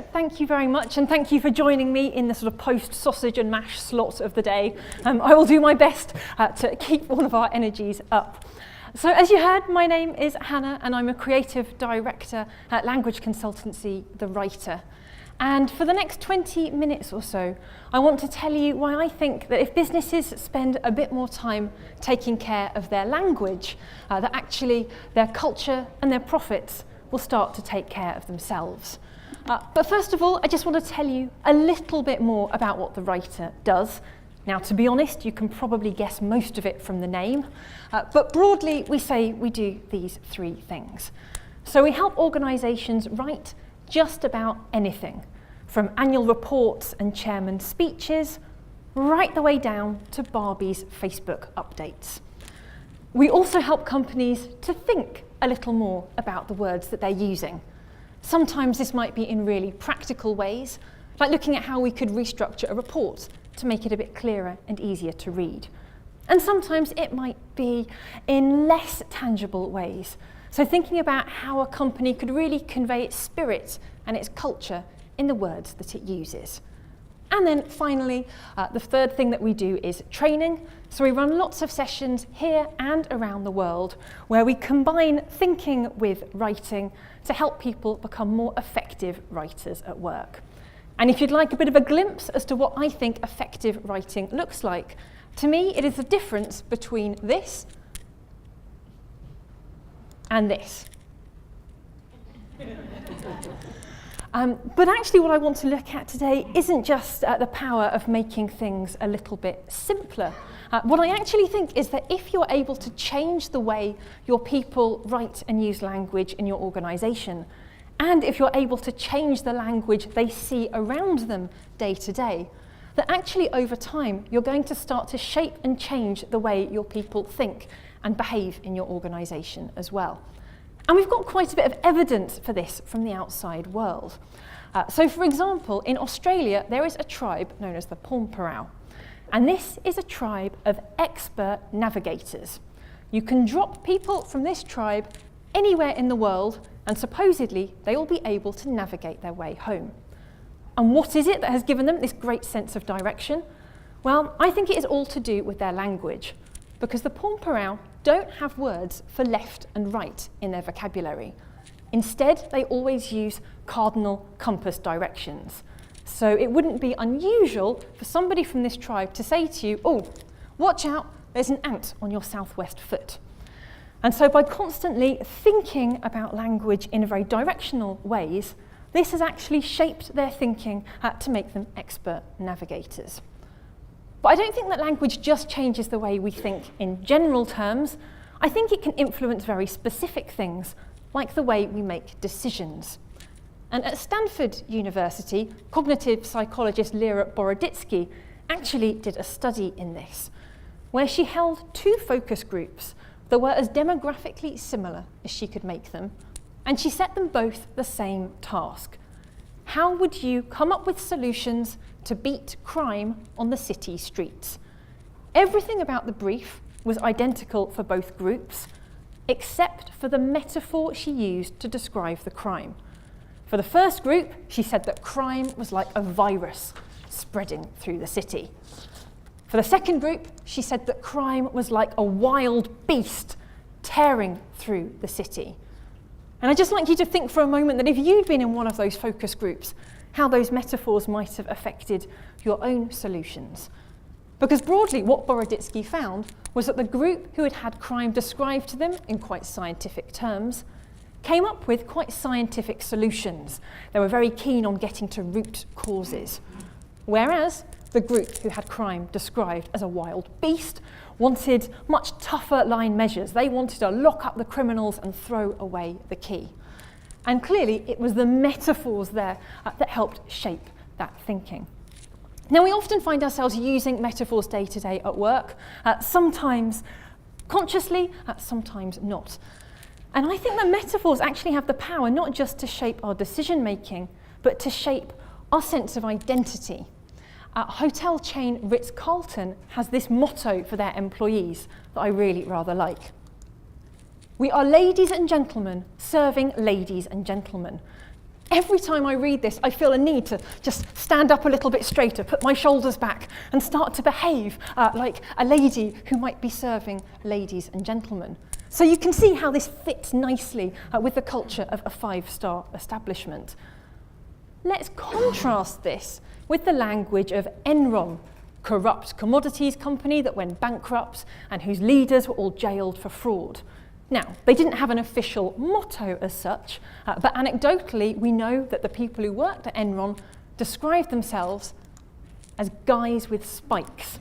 thank you very much, and thank you for joining me in the sort of post-sausage and mash slot of the day. I will do my best to keep all of our energies up. So as you heard, my name is Hannah, and I'm a creative director at language consultancy, The Writer. And for the next 20 minutes or so, I want to tell you why I think that if businesses spend a bit more time taking care of their language, that actually their culture and their profits will start to take care of themselves. But first of all, I just want to tell you a little bit more about what The Writer does. Now, to be honest, you can probably guess most of it from the name, but broadly we say we do these three things. So we help organisations write just about anything, from annual reports and chairman's speeches, right the way down to Barbie's Facebook updates. We also help companies to think a little more about the words that they're using. Sometimes this might be in really practical ways, like looking at how we could restructure a report to make it a bit clearer and easier to read. And sometimes it might be in less tangible ways. So thinking about how a company could really convey its spirit and its culture in the words that it uses. And then finally, the third thing that we do is training. So we run lots of sessions here and around the world where we combine thinking with writing to help people become more effective writers at work. And if you'd like a bit of a glimpse as to what I think effective writing looks like, to me it is the difference between this and this. But actually what I want to look at today isn't just the power of making things a little bit simpler. What I actually think is that if you're able to change the way your people write and use language in your organisation, and if you're able to change the language they see around them day to day, that actually over time you're going to start to shape and change the way your people think and behave in your organisation as well. And we've got quite a bit of evidence for this from the outside world. So for example, in Australia, there is a tribe known as the Pormpuraaw. And this is a tribe of expert navigators. You can drop people from this tribe anywhere in the world, and supposedly they will be able to navigate their way home. And what is it that has given them this great sense of direction? Well, I think it is all to do with their language, because the Pormpuraaw don't have words for left and right in their vocabulary. Instead, they always use cardinal compass directions. So it wouldn't be unusual for somebody from this tribe to say to you, "Oh, watch out, there's an ant on your southwest foot." And so by constantly thinking about language in very directional ways, this has actually shaped their thinking to make them expert navigators. But I don't think that language just changes the way we think in general terms. I think it can influence very specific things, like the way we make decisions. And at Stanford University, cognitive psychologist Lera Boroditsky actually did a study in this, where she held two focus groups that were as demographically similar as she could make them, and she set them both the same task. How would you come up with solutions to beat crime on the city streets? Everything about the brief was identical for both groups, except for the metaphor she used to describe the crime. For the first group, she said that crime was like a virus spreading through the city. For the second group, she said that crime was like a wild beast tearing through the city. And I'd just like you to think for a moment that if you'd been in one of those focus groups, how those metaphors might have affected your own solutions. Because broadly, what Boroditsky found was that the group who had had crime described to them in quite scientific terms came up with quite scientific solutions. They were very keen on getting to root causes. Whereas the group who had crime described as a wild beast wanted much tougher line measures. They wanted to lock up the criminals and throw away the key. And clearly, it was the metaphors there that helped shape that thinking. Now, we often find ourselves using metaphors day to day at work, sometimes consciously, sometimes not. And I think that metaphors actually have the power not just to shape our decision making, but to shape our sense of identity. Hotel chain Ritz-Carlton has this motto for their employees that I really rather like. We are ladies and gentlemen serving ladies and gentlemen. every time I read this, I feel a need to just stand up a little bit straighter, put my shoulders back, and start to behave like a lady who might be serving ladies and gentlemen. So you can see how this fits nicely with the culture of a 5-star establishment. Let's contrast this with the language of Enron, corrupt commodities company that went bankrupt and whose leaders were all jailed for fraud. Now, they didn't have an official motto as such, but anecdotally we know that the people who worked at Enron described themselves as guys with spikes.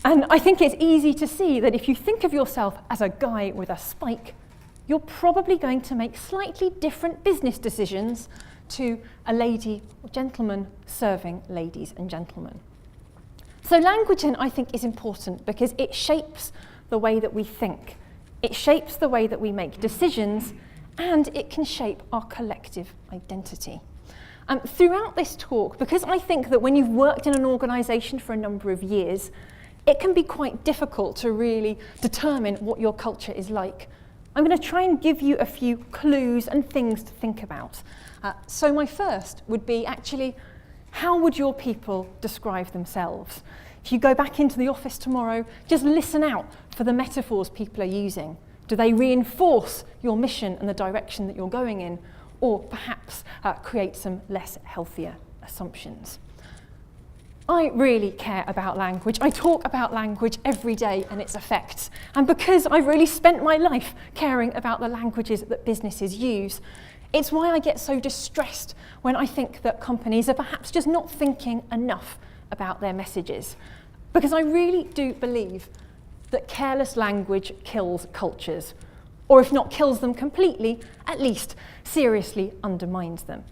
And I think it's easy to see that if you think of yourself as a guy with a spike, you're probably going to make slightly different business decisions to a lady or gentleman serving ladies and gentlemen. So languaging, I think, is important because it shapes the way that we think. It shapes the way that we make decisions, and it can shape our collective identity. Throughout this talk, because I think that when you've worked in an organisation for a number of years, it can be quite difficult to really determine what your culture is like. I'm going to try and give you a few clues and things to think about. So my first would be actually, how would your people describe themselves? If you go back into the office tomorrow, just listen out for the metaphors people are using. Do they reinforce your mission and the direction that you're going in, or perhaps create some less healthier assumptions? I really care about language. I talk about language every day and its effects. And because I've really spent my life caring about the languages that businesses use, it's why I get so distressed when I think that companies are perhaps just not thinking enough about their messages. Because I really do believe that careless language kills cultures, or if not kills them completely, at least seriously undermines them.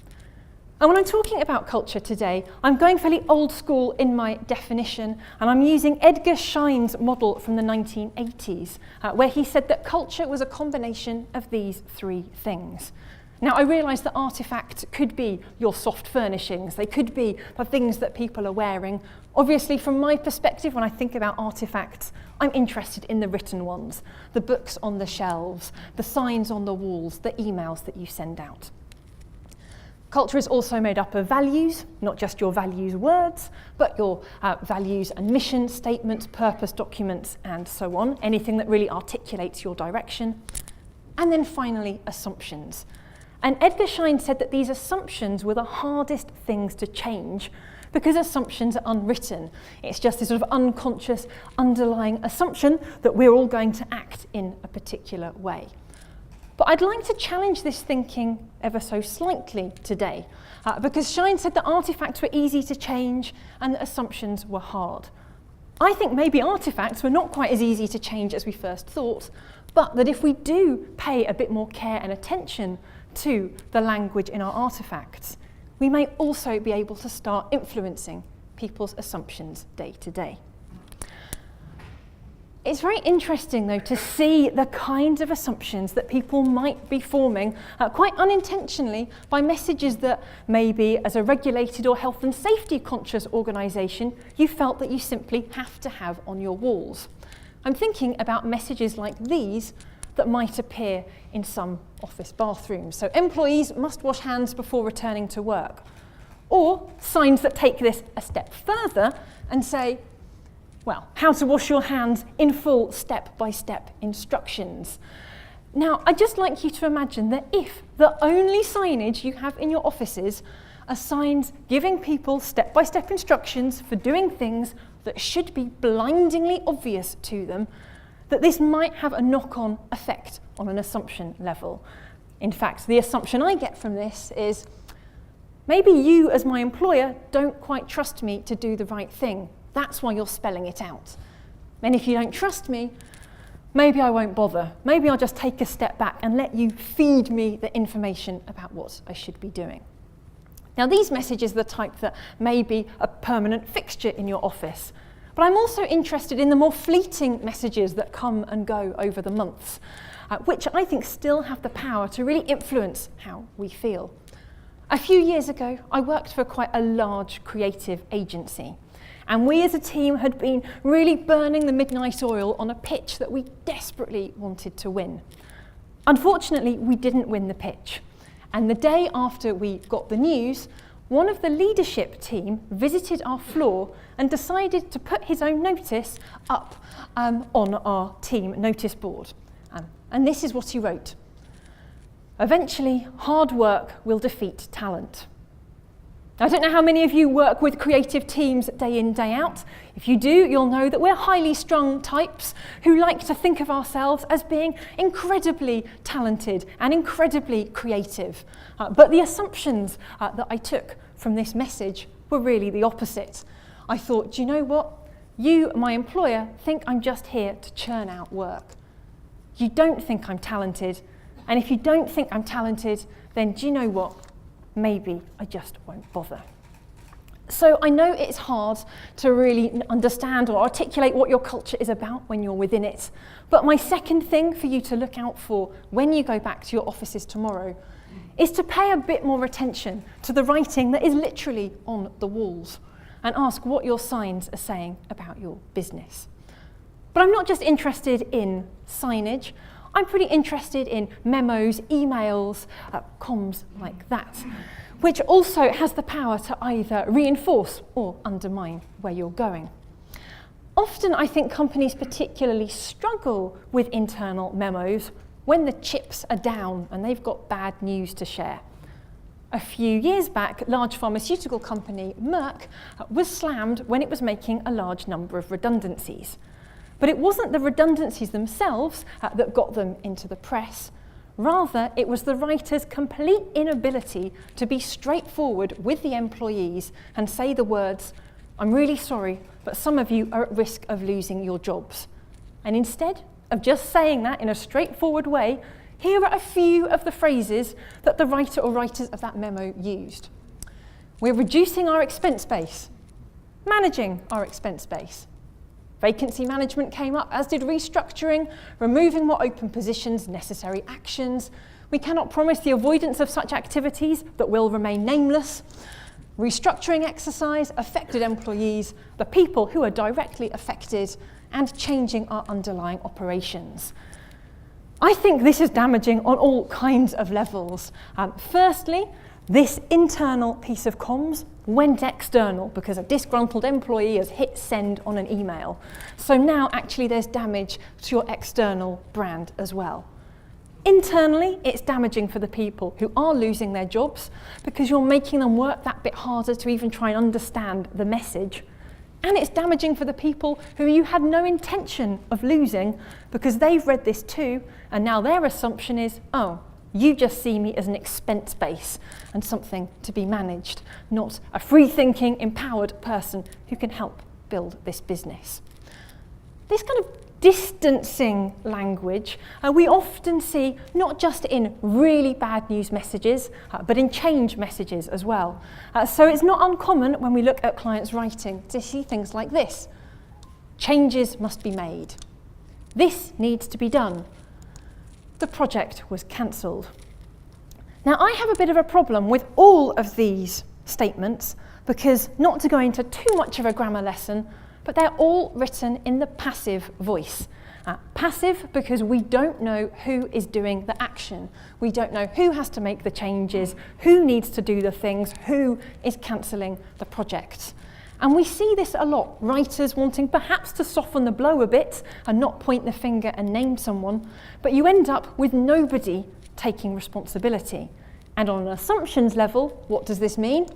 And when I'm talking about culture today, I'm going fairly old school in my definition, and I'm using Edgar Schein's model from the 1980s, where he said that culture was a combination of these 3 things. Now, I realise that artefacts could be your soft furnishings, they could be the things that people are wearing. Obviously, from my perspective, when I think about artefacts, I'm interested in the written ones, the books on the shelves, the signs on the walls, the emails that you send out. Culture is also made up of values, not just your values words, but your values and mission statements, purpose documents, and so on, anything that really articulates your direction. And then finally, assumptions. And Edgar Schein said that these assumptions were the hardest things to change because assumptions are unwritten. It's just this sort of unconscious underlying assumption that we're all going to act in a particular way. But I'd like to challenge this thinking ever so slightly today, because Schein said that artefacts were easy to change and that assumptions were hard. I think maybe artefacts were not quite as easy to change as we first thought, but that if we do pay a bit more care and attention to the language in our artefacts, we may also be able to start influencing people's assumptions day to day. It's very interesting, though, to see the kinds of assumptions that people might be forming quite unintentionally by messages that maybe, as a regulated or health and safety conscious organisation, you felt that you simply have to have on your walls. I'm thinking about messages like these that might appear in some office bathrooms. So employees must wash hands before returning to work. Or signs that take this a step further and say, well, how to wash your hands in full step-by-step instructions. Now, I'd just like you to imagine that if the only signage you have in your offices are signs giving people step-by-step instructions for doing things that should be blindingly obvious to them, that this might have a knock-on effect on an assumption level. In fact, the assumption I get from this is, maybe you as my employer don't quite trust me to do the right thing. That's why you're spelling it out. And if you don't trust me, maybe I won't bother. Maybe I'll just take a step back and let you feed me the information about what I should be doing. Now, these messages are the type that may be a permanent fixture in your office. But I'm also interested in the more fleeting messages that come and go over the months, which I think still have the power to really influence how we feel. A few years ago, I worked for quite a large creative agency. And we as a team had been really burning the midnight oil on a pitch that we desperately wanted to win. Unfortunately, we didn't win the pitch. And the day after we got the news, one of the leadership team visited our floor and decided to put his own notice up on our team notice board. And this is what he wrote. Eventually, hard work will defeat talent. I don't know how many of you work with creative teams day in, day out. If you do, you'll know that we're highly strung types who like to think of ourselves as being incredibly talented and incredibly creative. But the assumptions that I took from this message were really the opposite. I thought, do you know what? You, my employer, think I'm just here to churn out work. You don't think I'm talented. And if you don't think I'm talented, then do you know what? Maybe I just won't bother. So I know it's hard to really understand or articulate what your culture is about when you're within it. But my second thing for you to look out for when you go back to your offices tomorrow is to pay a bit more attention to the writing that is literally on the walls and ask what your signs are saying about your business. But I'm not just interested in signage. I'm pretty interested in memos, emails, comms like that, which also has the power to either reinforce or undermine where you're going. Often I think companies particularly struggle with internal memos when the chips are down and they've got bad news to share. A few years back, large pharmaceutical company Merck was slammed when it was making a large number of redundancies. But it wasn't the redundancies themselves that got them into the press. Rather, it was the writer's complete inability to be straightforward with the employees and say the words, "I'm really sorry, but some of you are at risk of losing your jobs." And instead of just saying that in a straightforward way, here are a few of the phrases that the writer or writers of that memo used. We're reducing our expense base, managing our expense base. Vacancy management came up, as did restructuring, removing more open positions, necessary actions. We cannot promise the avoidance of such activities that will remain nameless. Restructuring exercise, affected employees, the people who are directly affected, and changing our underlying operations. I think this is damaging on all kinds of levels. Firstly, this internal piece of comms went external because a disgruntled employee has hit send on an email. So now actually there's damage to your external brand as well. Internally, it's damaging for the people who are losing their jobs because you're making them work that bit harder to even try and understand the message. And it's damaging for the people who you had no intention of losing because they've read this too, and now their assumption is, oh, you just see me as an expense base and something to be managed, not a free-thinking, empowered person who can help build this business. This kind of distancing language we often see not just in really bad news messages, but in change messages as well. So it's not uncommon when we look at clients' writing to see things like this. Changes must be made. This needs to be done. The project was cancelled. Now, I have a bit of a problem with all of these statements because, not to go into too much of a grammar lesson, but they're all written in the passive voice. Passive because we don't know who is doing the action. We don't know who has to make the changes, who needs to do the things, who is cancelling the project. And we see this a lot, writers wanting perhaps to soften the blow a bit and not point the finger and name someone, but you end up with nobody taking responsibility. And on an assumptions level, what does this mean?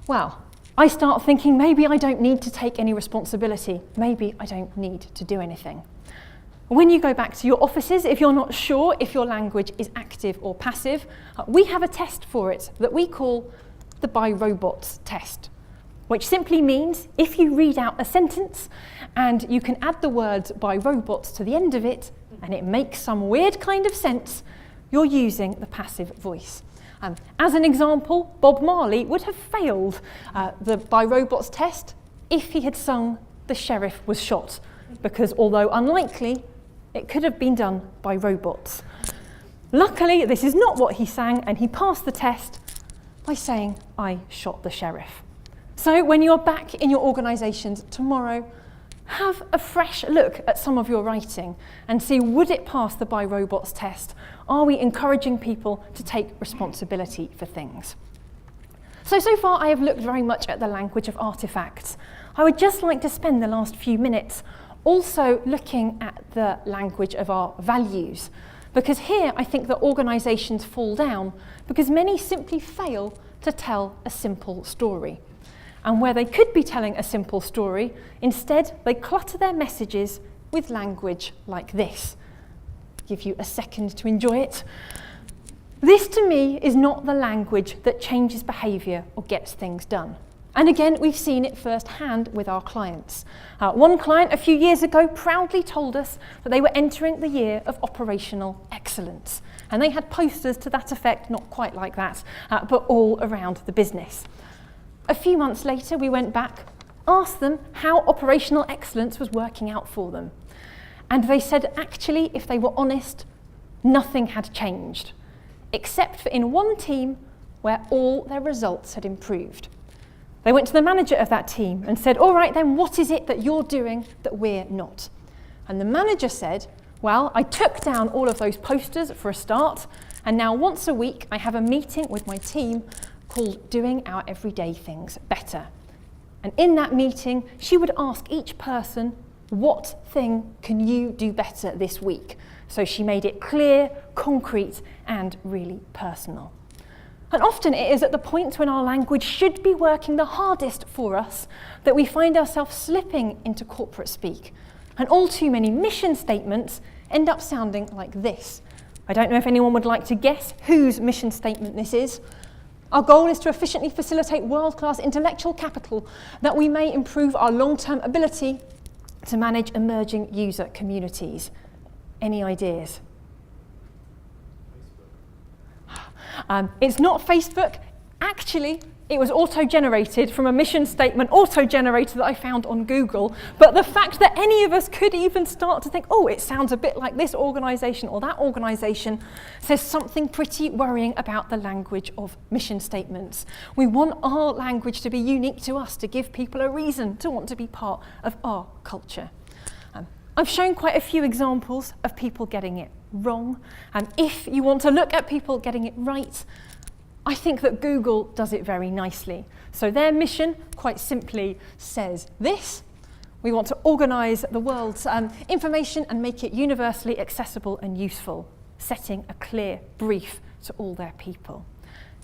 Well, I start thinking maybe I don't need to take any responsibility. Maybe I don't need to do anything. When you go back to your offices, if you're not sure if your language is active or passive, we have a test for it that we call the by robots test, which simply means if you read out a sentence and you can add the words by robots to the end of it and it makes some weird kind of sense, you're using the passive voice. As an example, Bob Marley would have failed the by robots test if he had sung "The Sheriff Was Shot," because although unlikely, it could have been done by robots. Luckily, this is not what he sang, and he passed the test by saying, "I shot the sheriff." So when you're back in your organisations tomorrow, Have a fresh look at some of your writing and see, would it pass the Buy Robots test? Are we encouraging people to take responsibility for things? So far I have looked very much at the language of artifacts. I would just like to spend the last few minutes also looking at the language of our values, because here I think that organisations fall down because many simply fail to tell a simple story. And where they could be telling a simple story, instead they clutter their messages with language like this. Give you a second to enjoy it. This to me is not the language that changes behaviour or gets things done. And again, we've seen it firsthand with our clients. One client a few years ago proudly told us that they were entering the year of operational excellence. And they had posters to that effect, not quite like that, but all around the business. A few months later, we went back, asked them how operational excellence was working out for them. And they said, actually, if they were honest, nothing had changed, except for in one team where all their results had improved. They went to the manager of that team and said, all right then, what is it that you're doing that we're not? And the manager said, well, I took down all of those posters for a start, and now once a week I have a meeting with my team called Doing Our Everyday Things Better. And in that meeting, she would ask each person, what thing can you do better this week? So she made it clear, concrete, and really personal. And often it is at the point when our language should be working the hardest for us that we find ourselves slipping into corporate speak. And all too many mission statements end up sounding like this. I don't know if anyone would like to guess whose mission statement this is. Our goal is to efficiently facilitate world-class intellectual capital that we may improve our long-term ability to manage emerging user communities. Any ideas? It's not Facebook. Actually, it was auto-generated from a mission statement, auto-generated that I found on Google. But the fact that any of us could even start to think, oh, it sounds a bit like this organisation or that organisation, says something pretty worrying about the language of mission statements. We want our language to be unique to us, to give people a reason to want to be part of our culture. I've shown quite a few examples of people getting it wrong. And if you want to look at people getting it right, I think that Google does it very nicely. So their mission, quite simply, says this. We want to organise the world's information and make it universally accessible and useful, setting a clear brief to all their people.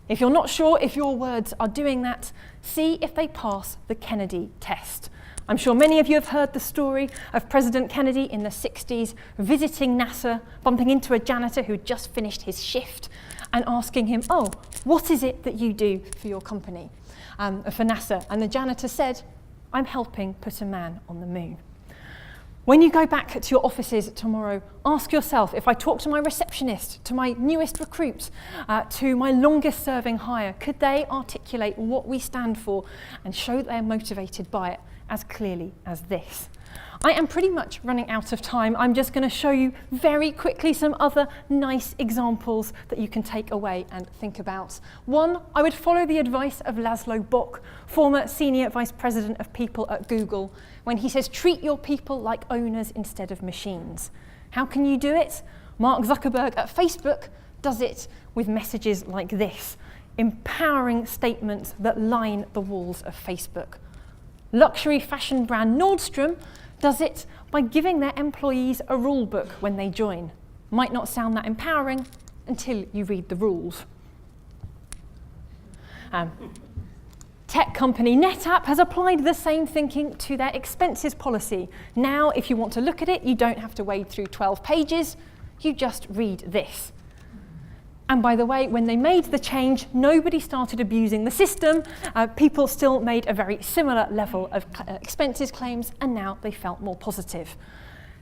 If you're not sure if your words are doing that, see if they pass the Kennedy test. I'm sure many of you have heard the story of President Kennedy in the 60s visiting NASA, bumping into a janitor who'd just finished his shift and asking him, oh, what is it that you do for your company, for NASA? And the janitor said, I'm helping put a man on the moon. When you go back to your offices tomorrow, ask yourself, if I talk to my receptionist, to my newest recruit, to my longest serving hire, could they articulate what we stand for and show that they're motivated by it as clearly as this? I am pretty much running out of time. I'm just going to show you very quickly some other nice examples that you can take away and think about. One, I would follow the advice of Laszlo Bock, former Senior Vice President of People at Google, when he says, treat your people like owners instead of machines. How can you do it? Mark Zuckerberg at Facebook does it with messages like this, empowering statements that line the walls of Facebook. Luxury fashion brand Nordstrom does it by giving their employees a rule book when they join. Might not sound that empowering until you read the rules. Tech company NetApp has applied the same thinking to their expenses policy. Now, if you want to look at it, you don't have to wade through 12 pages, you just read this. And by the way, when they made the change, nobody started abusing the system. People still made a very similar level of expenses claims, and now they felt more positive.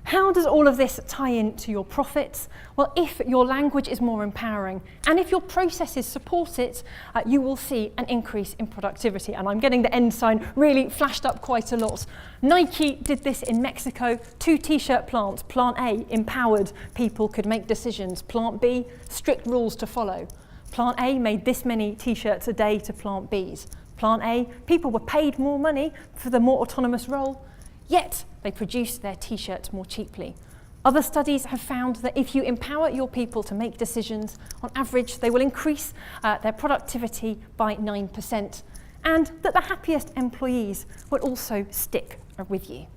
How does all of this tie into your profits? Well, if your language is more empowering, and if your processes support it, you will see an increase in productivity. And I'm getting the end sign really flashed up quite a lot. Nike did this in Mexico. 2 t-shirt plants. Plant A, empowered. People could make decisions. Plant B, strict rules to follow. Plant A made this many t-shirts a day to Plant B's. Plant A, people were paid more money for the more autonomous role. yet they produce their t-shirts more cheaply. Other studies have found that if you empower your people to make decisions, on average they will increase their productivity by 9%, and that the happiest employees will also stick with you.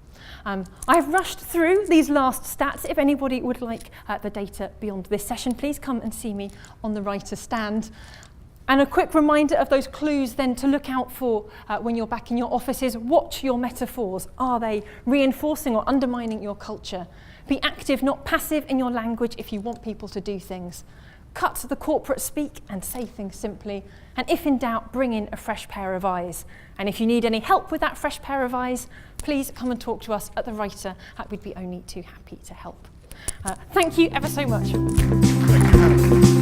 I have rushed through these last stats. If anybody would like the data beyond this session, please come and see me on the writer's stand. And a quick reminder of those clues then to look out for when you're back in your offices. Watch your metaphors. Are they reinforcing or undermining your culture? Be active, not passive in your language if you want people to do things. Cut the corporate speak and say things simply. And if in doubt, bring in a fresh pair of eyes. And if you need any help with that fresh pair of eyes, please come and talk to us at The Writer. We'd be only too happy to help. Thank you ever so much. Thank you, Hannah.